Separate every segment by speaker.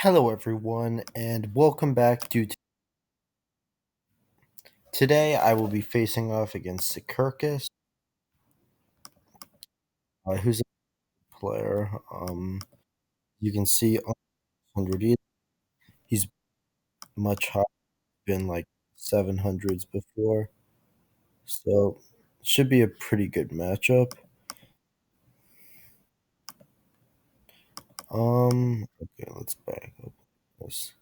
Speaker 1: Hello, everyone, and welcome back to. Today, I will be facing off against Sekertzis, who's a player. You can see on 100, he's much higher, been like 700s before, so should be a pretty good matchup. Okay, let's back up this.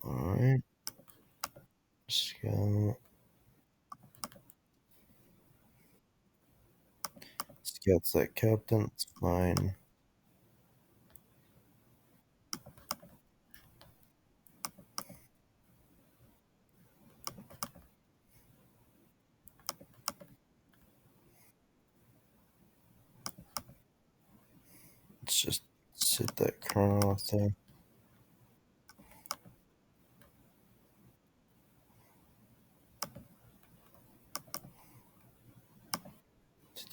Speaker 1: All right, scout, scouts that captain. It's fine. Let's just sit that colonel off there.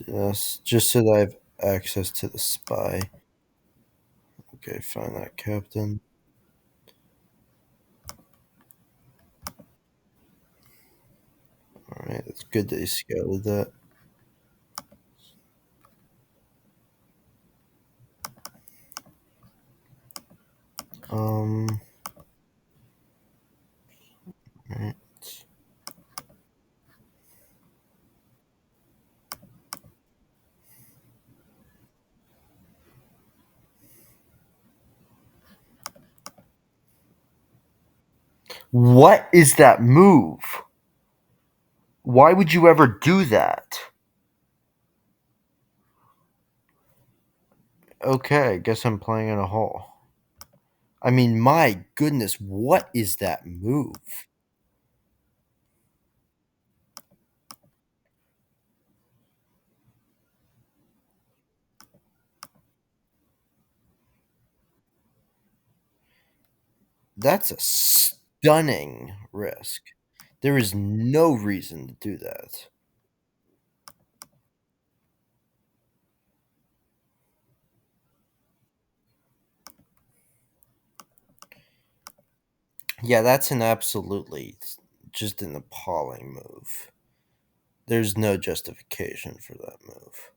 Speaker 1: Yes, just so that I have access to the spy. Okay, find that captain. All right, it's good that he scouted that. Um, right. What is that move? Why would you ever do that? Okay, I guess I'm playing in a hole. I mean, my goodness, what is that move? That's a stunning risk. There is no reason to do that. Yeah, that's an absolutely just an appalling move. There's no justification for that move.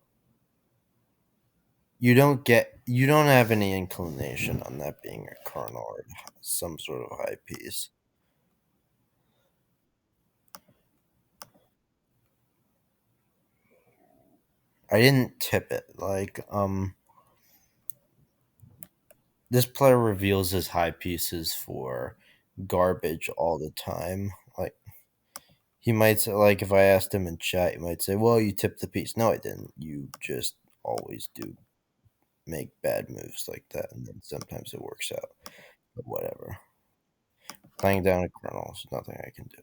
Speaker 1: You don't have any inclination on that being a kernel or some sort of high piece. I didn't tip it. This player reveals his high pieces for garbage all the time. Like he might say, like if I asked him in chat, he might say, "Well, you tipped the piece." No, I didn't. You just always do make bad moves like that, and then sometimes it works out. But whatever. Playing down a kernel is nothing I can do.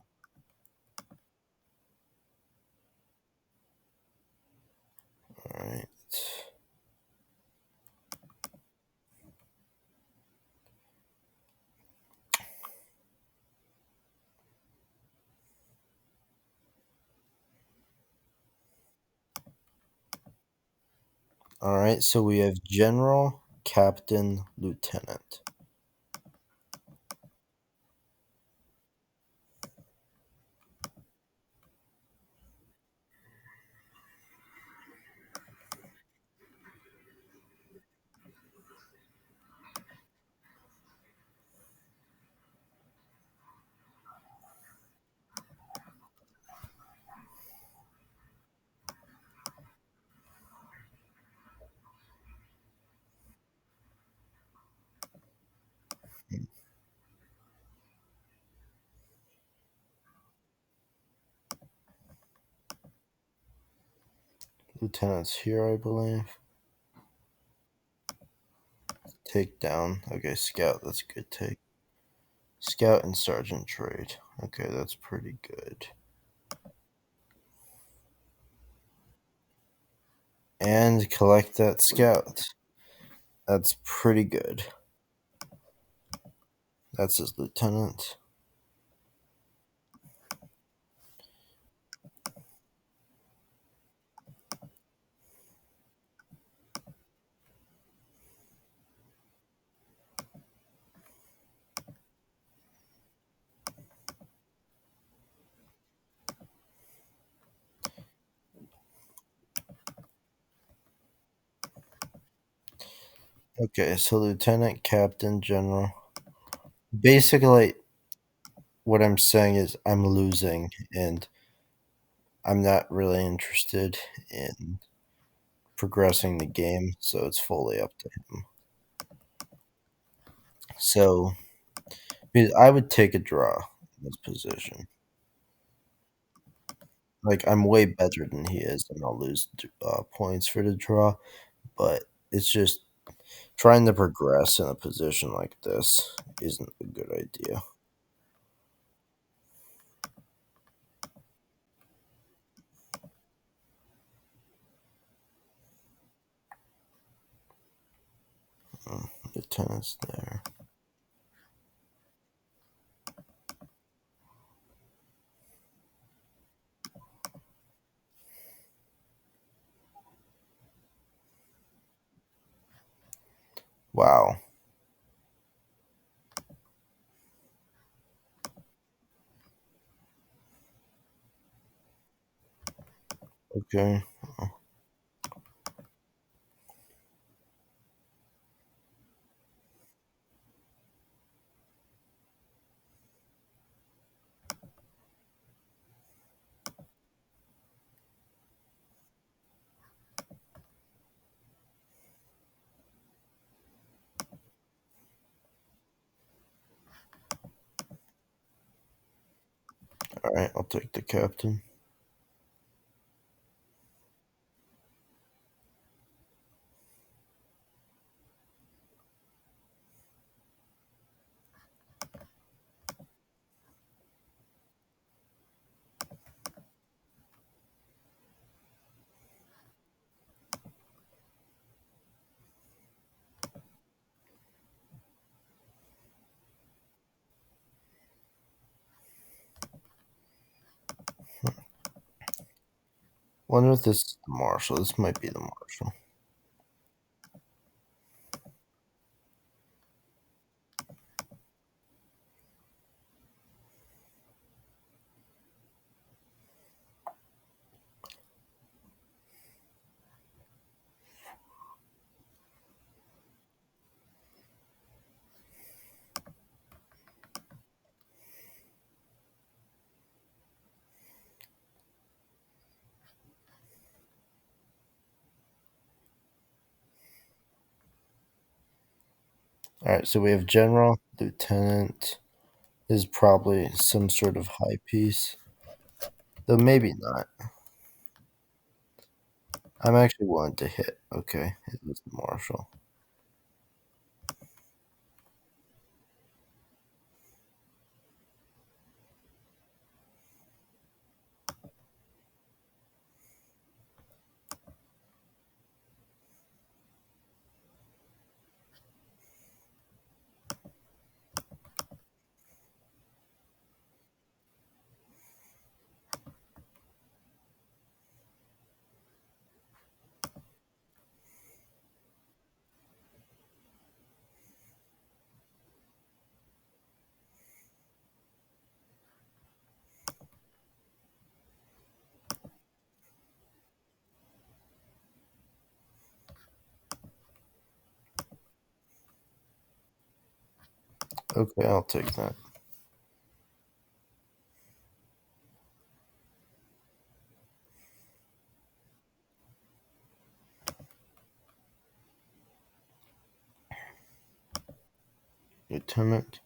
Speaker 1: All right. All right, so we have general, captain, lieutenant. Lieutenant's here, I believe. Take down. Okay, scout. That's a good take. Scout and sergeant trade. Okay, that's pretty good. And collect that scout. That's pretty good. That's his lieutenant. Okay, so lieutenant, captain, general. Basically, what I'm saying is I'm losing, and I'm not really interested in progressing the game, so it's fully up to him. So because I would take a draw in this position. Like I'm way better than he is, and I'll lose points for the draw. But it's just trying to progress in a position like this isn't a good idea. Lieutenant's there. Wow. Okay. All right. I'll take the captain. Wonder if this is the marshal. This might be the marshal. All right. So we have general, lieutenant. This is probably some sort of high piece, though maybe not. I'm actually willing to hit. Okay, it was the marshal. Okay, I'll take that. Lieutenant.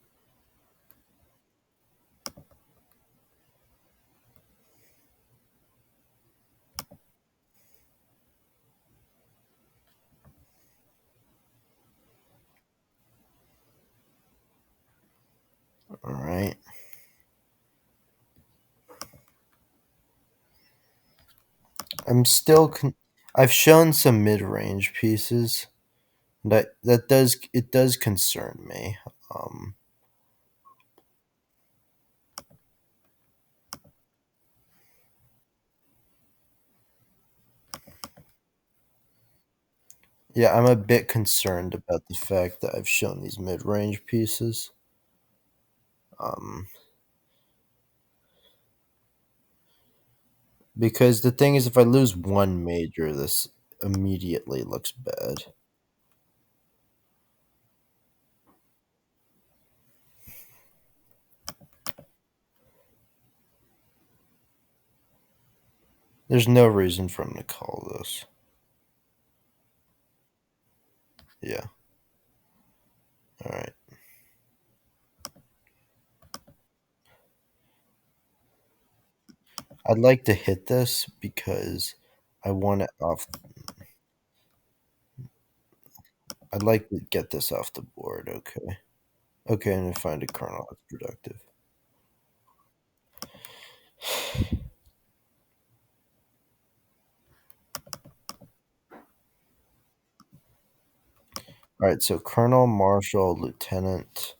Speaker 1: All right. I'm still. I've shown some mid-range pieces. That does concern me. Um, yeah, I'm a bit concerned about the fact that I've shown these mid-range pieces. Um, because the thing is, if I lose one major, this immediately looks bad. There's no reason for him to call this. Yeah. All right. I'd like to hit this because I want it off. I'd like to get this off the board. Okay. Okay, and I find a kernel that's productive. All right. So Colonel, Marshal, Lieutenant.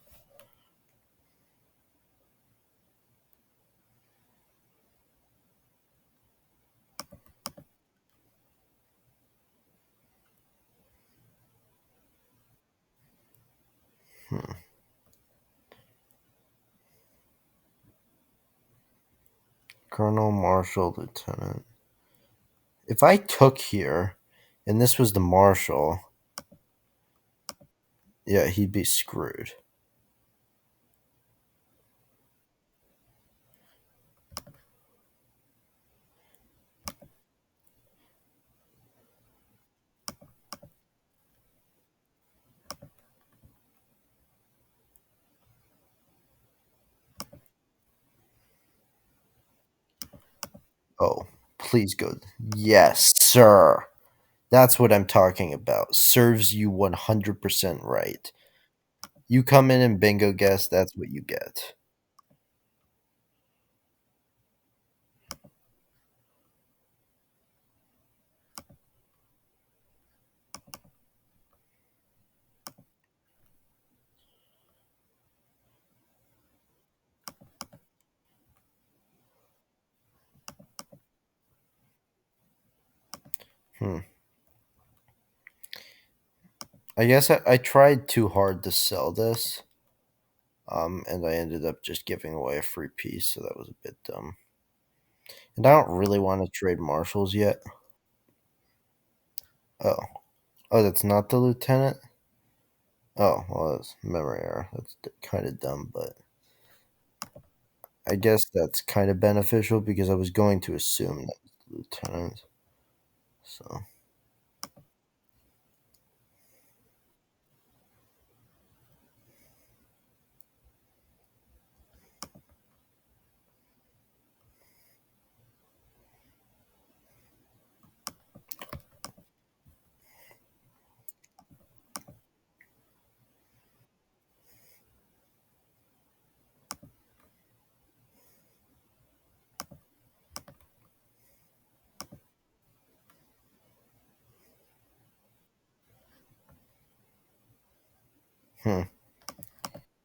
Speaker 1: Hmm. Colonel, Marshal, Lieutenant. If I took here, and this was the Marshal, yeah, he'd be screwed. Oh, please go. Yes, sir. That's what I'm talking about. Serves you 100% right. You come in and bingo guess, that's what you get. Hmm. I guess I tried too hard to sell this, and I ended up just giving away a free piece, so that was a bit dumb. And I don't really want to trade marshals yet. Oh, oh, that's not the lieutenant. Oh, well, that's memory error. That's kind of dumb, but I guess that's kind of beneficial because I was going to assume that was the lieutenant. So, hmm.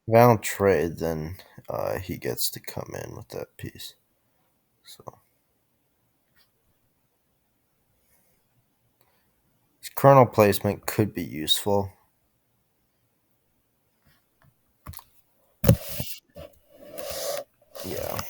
Speaker 1: If I don't trade, then he gets to come in with that piece. So, his kernel placement could be useful. Yeah.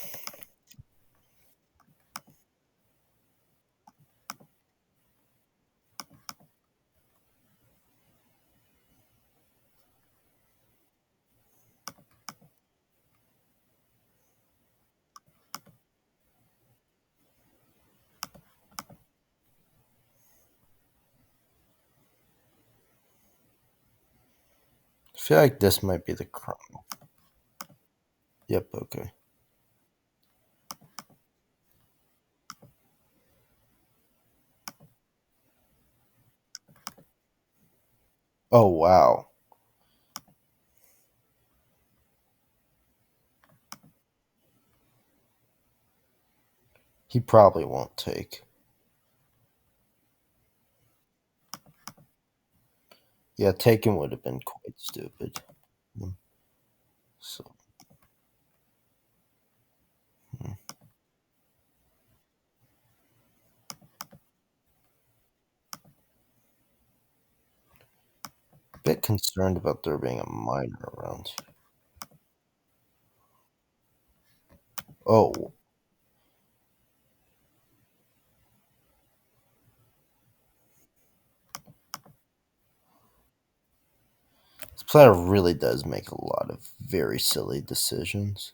Speaker 1: I feel like this might be the kernel. Yep, okay. Oh, wow. He probably won't take. Yeah, taking would have been quite stupid. Mm, So, mm. Bit concerned about there being a miner around. Oh, this player really does make a lot of very silly decisions.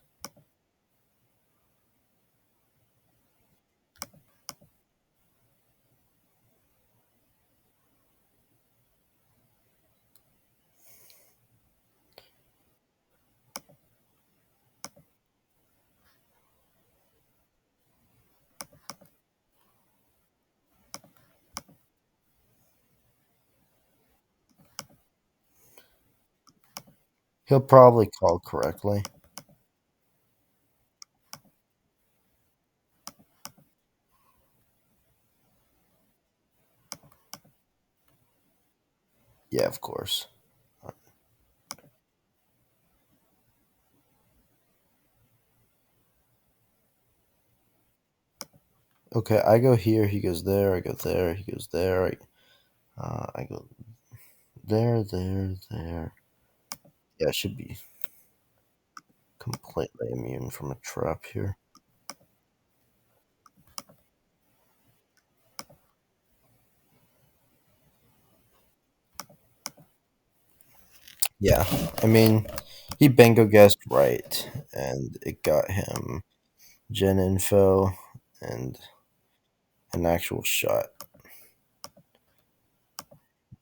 Speaker 1: He'll probably call correctly. Yeah, of course. Okay, I go here, he goes there, I go there, he goes there, I go there, there, there. Yeah, I should be completely immune from a trap here. Yeah, I mean, he bingo guessed right, and it got him gen info and an actual shot.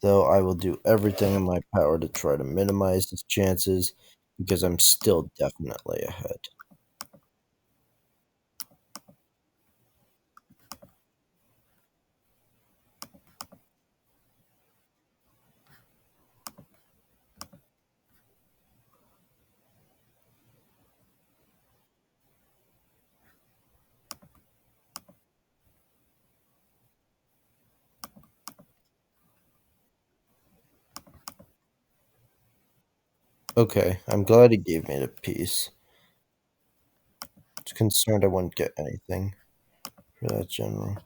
Speaker 1: Though I will do everything in my power to try to minimize his chances because I'm still definitely ahead. Okay, I'm glad he gave me the piece. I was concerned I wouldn't get anything for that general.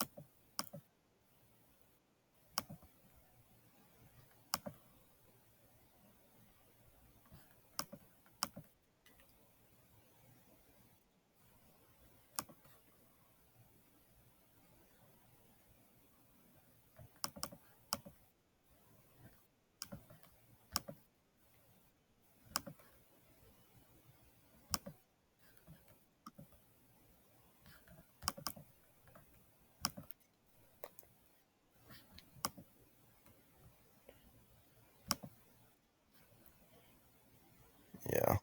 Speaker 1: Yeah.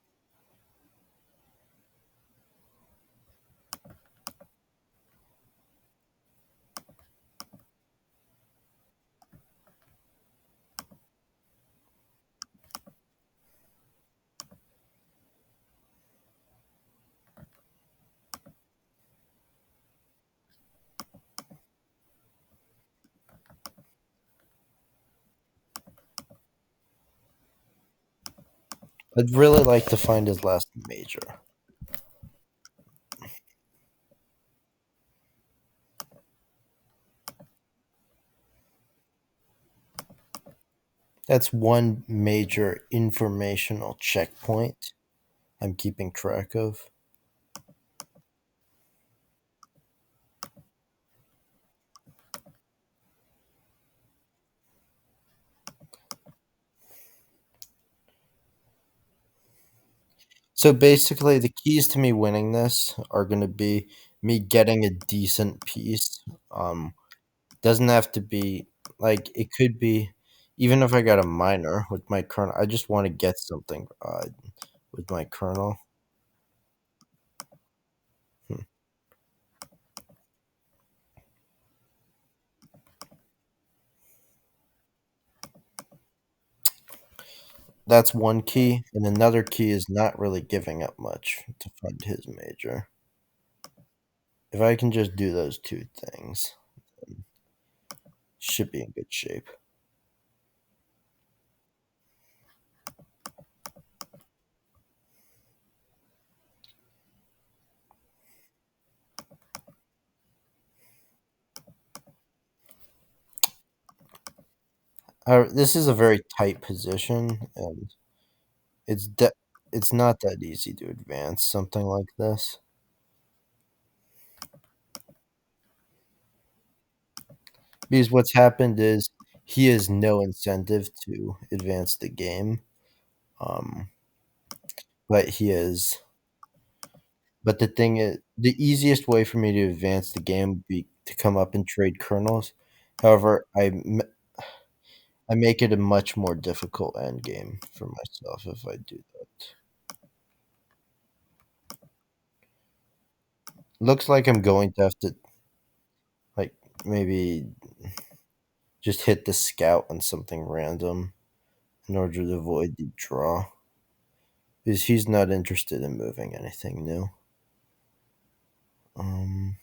Speaker 1: I'd really like to find his last major. That's one major informational checkpoint I'm keeping track of. So basically, the keys to me winning this are going to be me getting a decent piece. Doesn't have to be like it could be, even if I got a minor with my kernel. I just want to get something with my kernel. Hmm. That's one key, and another key is not really giving up much to fund his major. If I can just do those two things, should be in good shape. This is a very tight position, and it's de- it's not that easy to advance something like this. Because what's happened is he has no incentive to advance the game. Um, but he is. But the thing is, the easiest way for me to advance the game would be to come up and trade kernels. However, I make it a much more difficult end game for myself if I do that. Looks like I'm going to have to like maybe just hit the scout on something random in order to avoid the draw. Because he's not interested in moving anything new. Um,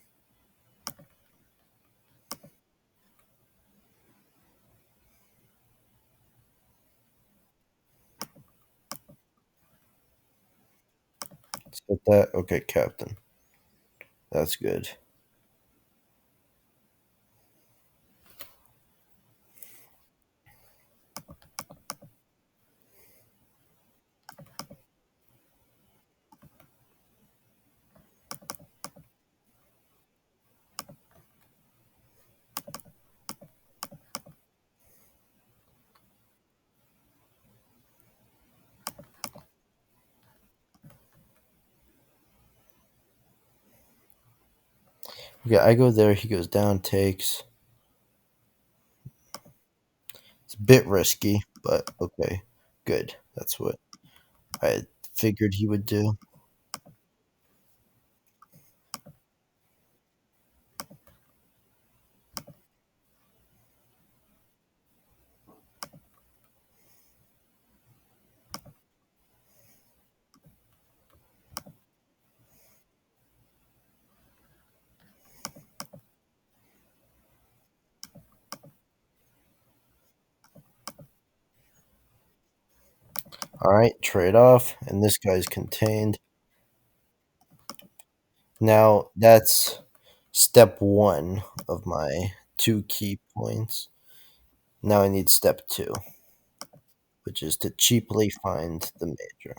Speaker 1: let's get that. Okay, Captain. That's good. Okay, I go there. He goes down, takes. It's a bit risky, but okay. Good. That's what I figured he would do. All right, trade off, and this guy's contained. Now that's step one of my two key points. Now I need step two, which is to cheaply find the major.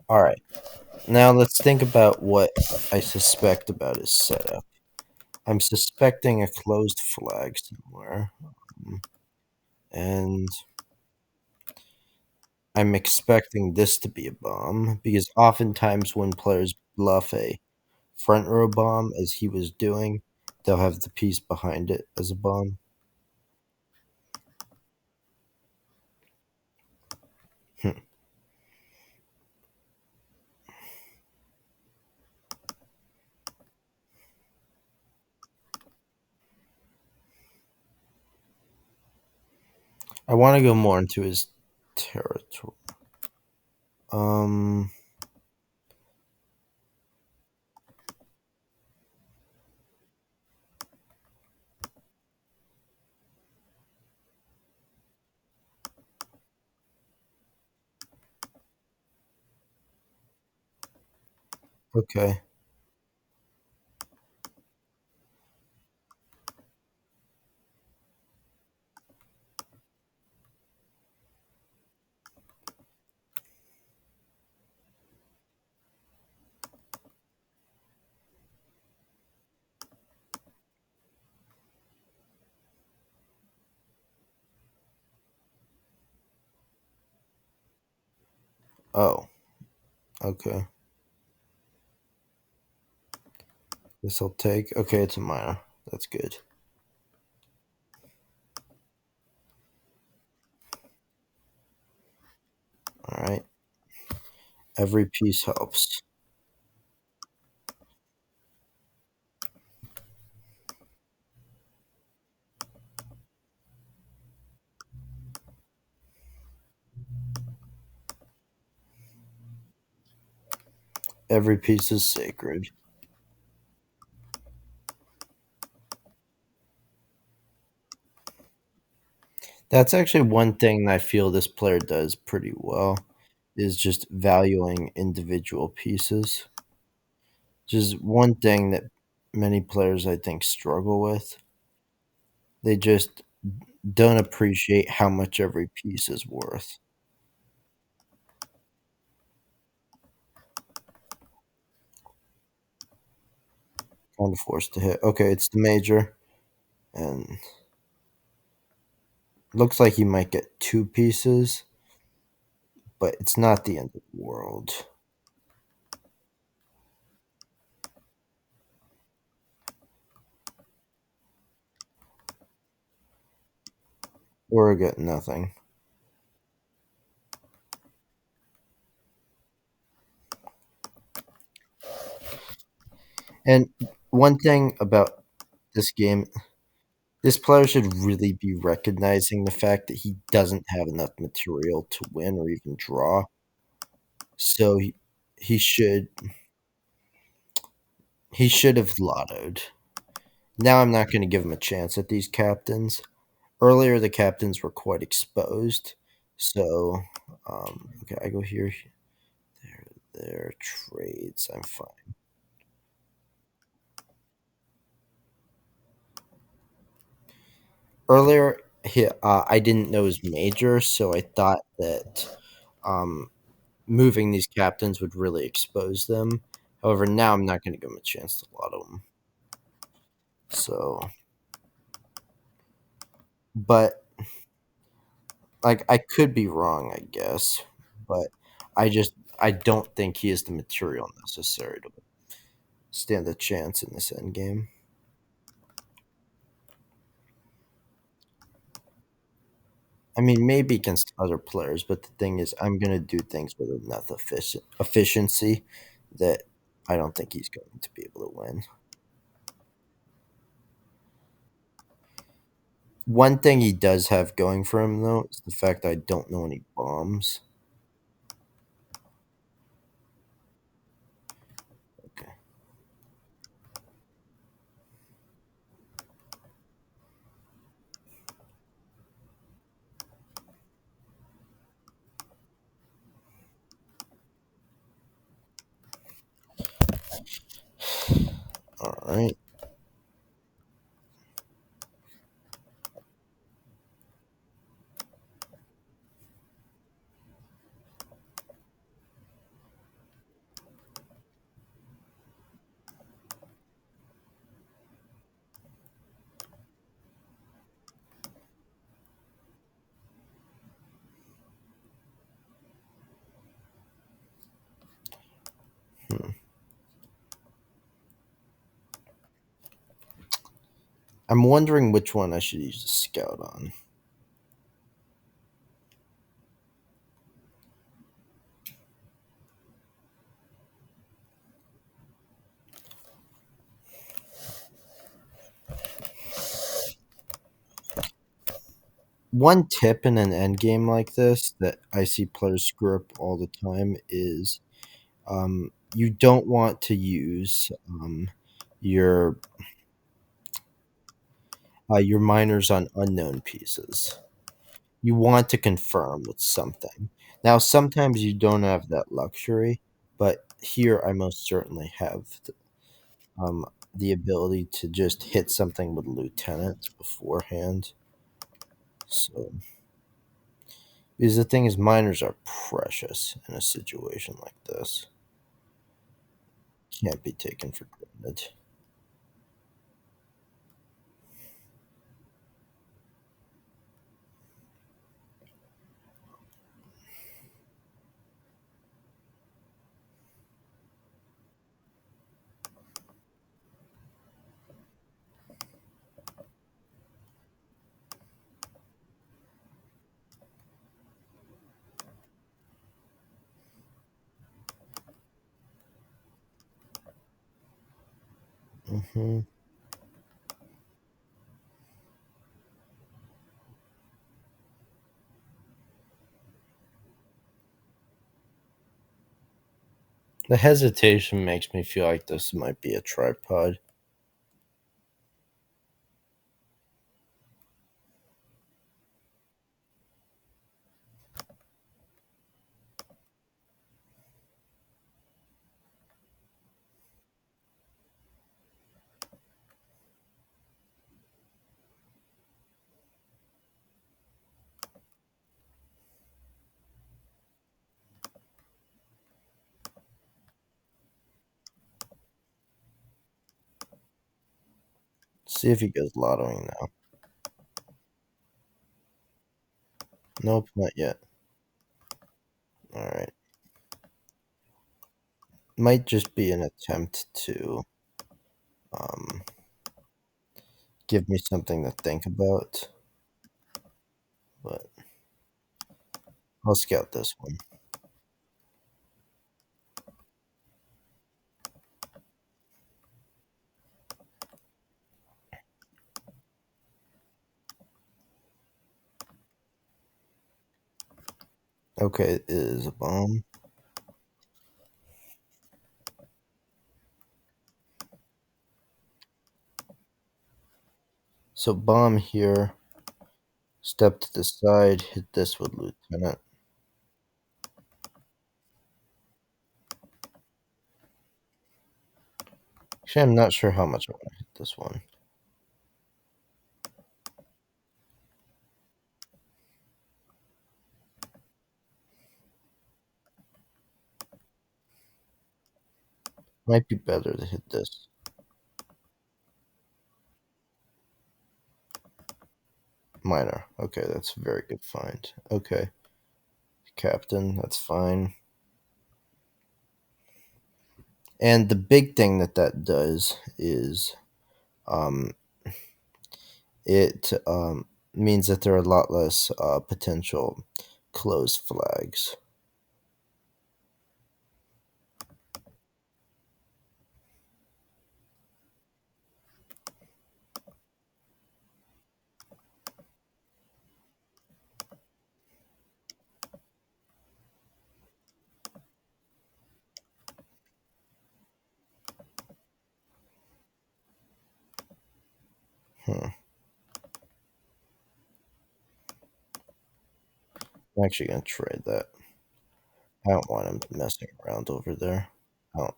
Speaker 1: All right, now let's think about what I suspect about his setup. I'm suspecting a closed flag somewhere, and I'm expecting this to be a bomb because oftentimes when players bluff a front row bomb, as he was doing, they'll have the piece behind it as a bomb. Hmm. I want to go more into his territory. Um. Okay. Oh. Okay. This will take. Okay, it's a minor. That's good. All right. Every piece helps. Every piece is sacred. That's actually one thing I feel this player does pretty well is just valuing individual pieces. Just one thing that many players I think struggle with. They just don't appreciate how much every piece is worth. Kind of forced to hit. Okay, it's the major, and looks like he might get two pieces, but it's not the end of the world. Or get nothing. And one thing about this game, this player should really be recognizing the fact that he doesn't have enough material to win or even draw. So he should he should have lottoed. Now I'm not going to give him a chance at these captains. Earlier, the captains were quite exposed. So, okay, I go here, there, trades. I'm fine. Earlier, I didn't know his major, so I thought that um, moving these captains would really expose them. However, now I'm not going to give him a chance to lotto them. So, but like I could be wrong, I guess, but I don't think he has the material necessary to stand a chance in this end game. I mean, maybe against other players, but the thing is, I'm gonna do things with enough efficiency that I don't think he's going to be able to win. One thing he does have going for him, though, is the fact that I don't know any bombs. Okay, all right. Hmm. I'm wondering which one I should use a scout on. One tip in an end game like this that I see players screw up all the time is you don't want to use your your miners on unknown pieces. You want to confirm with something. Now, sometimes you don't have that luxury, but here I most certainly have um, the ability to just hit something with lieutenant beforehand. So, because the thing is, miners are precious in a situation like this. Can't be taken for granted. Hmm. The hesitation makes me feel like this might be a tripod. See if he goes lottoing now. Nope, not yet. All right. Might just be an attempt to um, give me something to think about, but I'll scout this one. Okay, it is a bomb. So bomb here. Step to the side. Hit this with lieutenant. Actually, I'm not sure how much I want to hit this one. Might be better to hit this. Minor. Okay, that's a very good find. Okay, captain, that's fine. And the big thing that does is um, it means that there are a lot less potential closed flags. Hmm. I'm actually gonna trade that. I don't want him messing around over there. I don't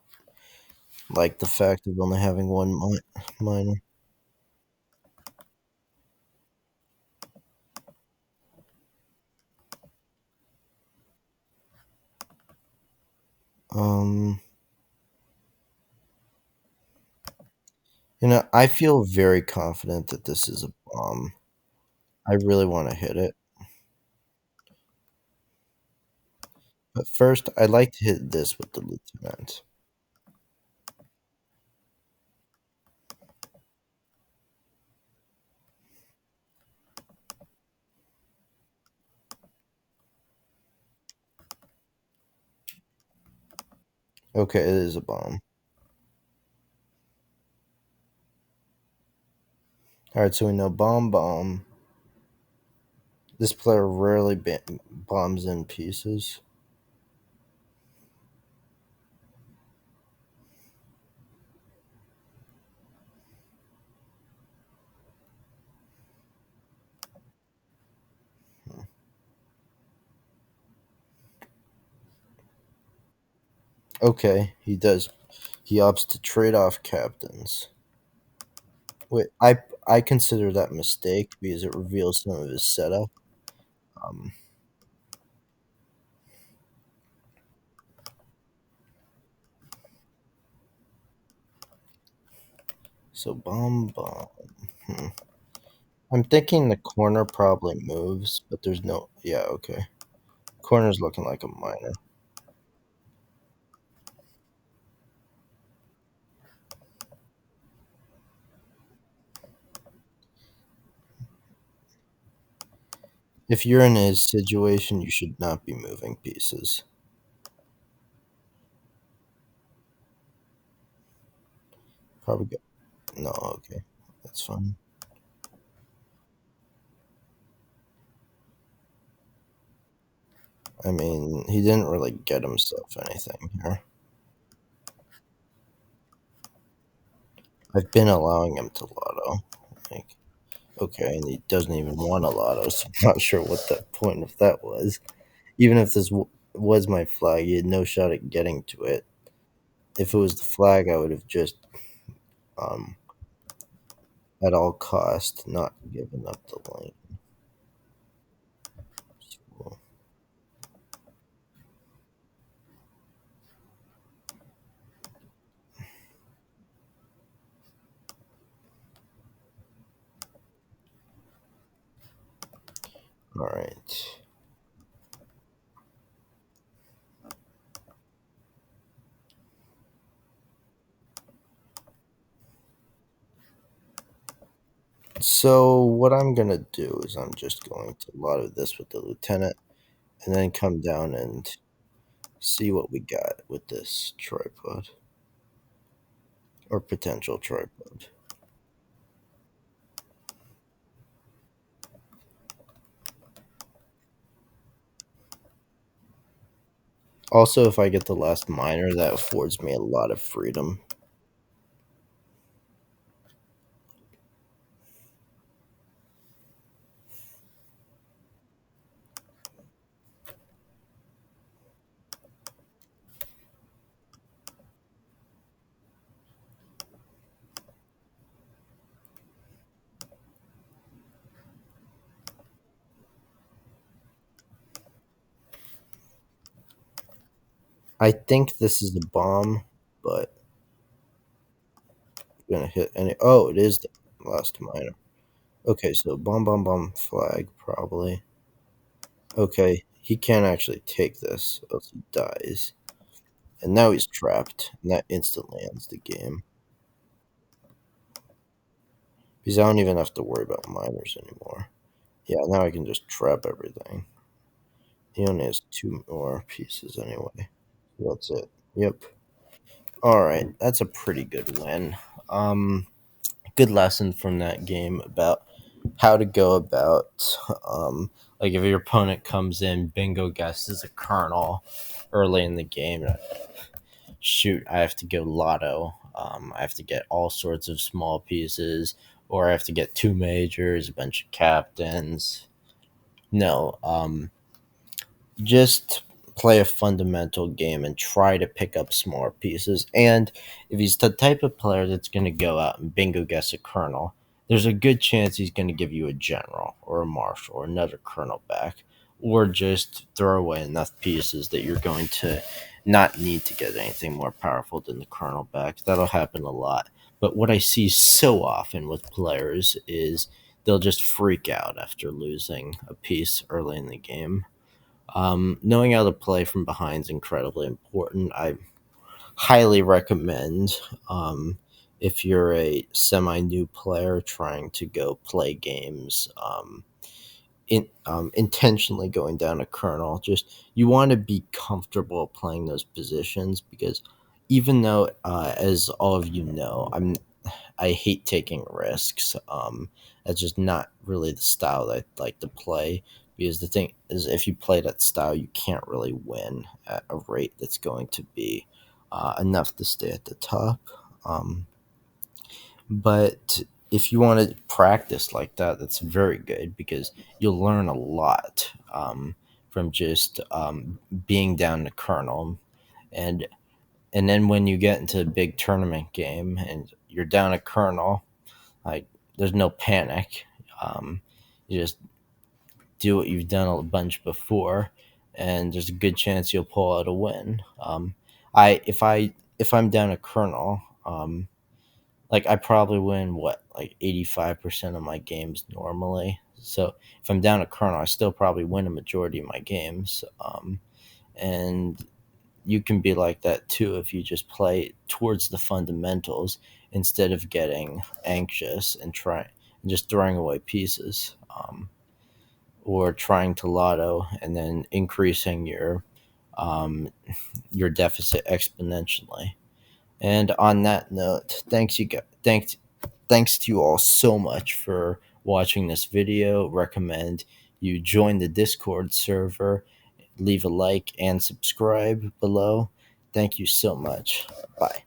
Speaker 1: like the fact of only having one minor. Um, I feel very confident that this is a bomb. I really want to hit it. But first, I'd like to hit this with the lieutenant. Okay, it is a bomb. Alright, so we know bomb, bomb. This player rarely bombs in pieces. Okay, he does. He opts to trade off captains. Wait, I consider that mistake because it reveals some of his setup. Um, so bomb, bomb. Hmm. I'm thinking the corner probably moves, but there's no. Yeah, okay. Corner's looking like a minor. If you're in his situation, you should not be moving pieces. Probably go. No, okay. That's fine. I mean, he didn't really get himself anything here. I've been allowing him to lotto. Like, okay, and he doesn't even want a lotto, so I'm not sure what the point of that was. Even if this was my flag, he had no shot at getting to it. If it was the flag, I would have just, um, at all cost, not given up the lane. So, all right. So what I'm gonna do is I'm just going to lotto this with the lieutenant, and then come down and see what we got with this tripod or potential tripod. Also, if I get the last miner, that affords me a lot of freedom. I think this is a bomb, but I'm gonna hit any. Oh, it is the last miner. Okay, so bomb, bomb, bomb, flag, probably. Okay, he can't actually take this, else he dies. And now he's trapped, and that instantly ends the game. Because I don't even have to worry about miners anymore. Yeah, now I can just trap everything. He only has two more pieces anyway. That's it. Yep. Alright, that's a pretty good win. Um, Good lesson from that game about how to go about, like if your opponent comes in, bingo guesses a kernel early in the game, shoot, I have to go lotto. I have to get all sorts of small pieces, or I have to get two majors, a bunch of captains. No, just play a fundamental game and try to pick up smaller pieces. And if he's the type of player that's going to go out and bingo guess a kernel, there's a good chance he's going to give you a general or a marshal or another kernel back, or just throw away enough pieces that you're going to not need to get anything more powerful than the kernel back. That'll happen a lot. But what I see so often with players is they'll just freak out after losing a piece early in the game. Knowing how to play from behind is incredibly important. I highly recommend, if you're a semi new player trying to go play games, intentionally going down a kernel. Just you want to be comfortable playing those positions because even though, as all of you know, I hate taking risks. That's just not really the style that I like to play. Because the thing is, if you play that style, you can't really win at a rate that's going to be enough to stay at the top. Um, but if you want to practice like that, that's very good because you'll learn a lot, from just, being down the kernel. And and then when you get into a big tournament game and you're down a kernel, like there's no panic. You just do what you've done a bunch before, and there's a good chance you'll pull out a win. If I'm down a kernel, like I probably win what like 85% of my games normally. So if I'm down a kernel, I still probably win a majority of my games. And you can be like that too if you just play towards the fundamentals instead of getting anxious and trying and just throwing away pieces, or trying to lotto and then increasing um, your deficit exponentially. And on that note, thanks to you all so much for watching this video. Recommend you join the Discord server, leave a like and subscribe below. Thank you so much. Bye.